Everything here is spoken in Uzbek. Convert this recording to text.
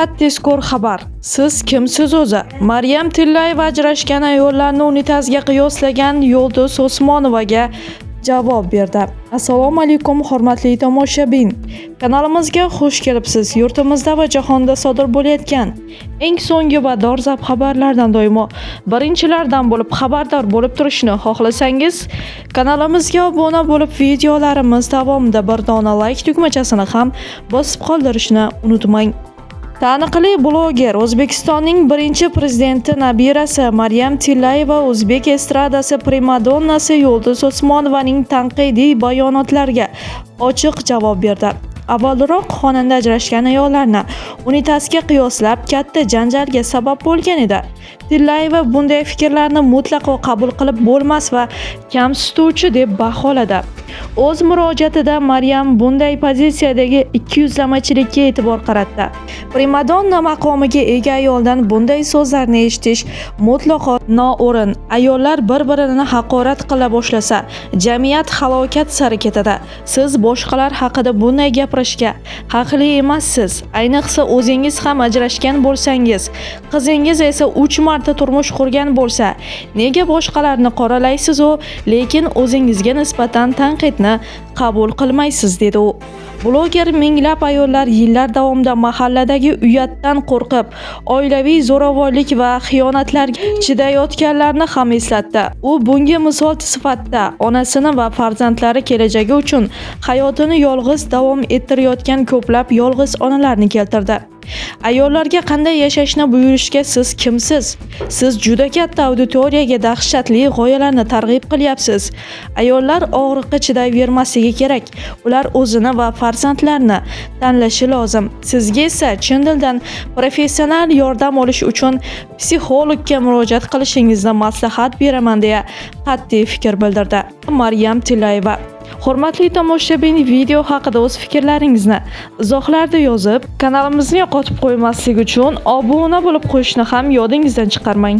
Tezkor xabar. Siz kimsiz o'zi? Maryam Tillayeva ajrashgan ayollarni unitazga qiyoslagan Yulduz Usmonovaga javob berdi. Assalomu alaykum hurmatli tomoshabin. Kanalimizga xush kelibsiz. Yurtimizda va jahonda sodir bo'layotgan eng so'nggi va dolzarb xabarlardan doimo birinchilardan bo'lib xabardor bo'lib turishni xohlasangiz, kanalimizga obuna bo'lib, videolarimiz davomida bir dona like tugmachasini ham bosib qoldirishni unutmang. Taniqli bloger, O'zbekistonning birinchi prezidenti nabirasi Maryam Tillayeva o'zbek estradasi primadonnasi Yulduz Usmonovaning tanqidiy bayonotlariga ochiq javob berdi. Avvalroq xonanda ajrashgan ayollarni unitazga qiyoslab katta janjalga sabab bo'lgan edi. Tillayeva bunday fikrlarni mutlaqo qabul qilib bo'lmas va kamsituvchi deb baholadi. O'z murojaatida Maryam bunday pozitsiyadagi ikkiyuzlamachilikka e'tibor qaratdi. Primadonna maqomiga ega ayoldan bunday so'zlarni eshitish mutlaqo noo'rin. Ayollar bir-birini haqorat qila boshlasa, jamiyat halokat sari ketadi. Siz boshqalar haqida bunday gapirishga haqli emassiz. Ayniqsa o'zingiz ham ajrashgan bo'lsangiz, qizingiz esa 3 marta turmush qurgan bo'lsa, nega boshqalarni qoralaysiz lekin o'zingizga nisbatan tanqidni qabul qilmaysiz, dedi u. Bloger minglab ayollar yillar davomida mahalladagi uyatdan qo'rqib, oilaviy zo'ravonlik va xiyonatlarga chidayotganlarni ham eslatdi. U bunga misol sifatida onasini va farzandlari kelajagi uchun hayotini yolg'iz davom ettirayotgan ko'plab yolg'iz onalarni keltirdi. Ayollarga qanday yashashni buyurishga siz kimsiz? Siz juda katta auditoriyaga dahshatli g'oyalarni targ'ib qilyapsiz. Ayollar og'riqqa chidayvermasligi kerak. Ular o'zini va farzandlarini tanlashi lozim. Sizga esa chin dildan professional yordam olish uchun psixologga murojaat qilishingizni maslahat beraman deya qat'iy fikr bildirdi Maryam Tillayeva. Hurmatli tomoshabin, video haqida o'z fikrlaringizni izohlarda yozib, kanalimizni yo'qotib qo'ymaslik uchun obuna bo'lib qo'yishni ham yodingizdan chiqarmang.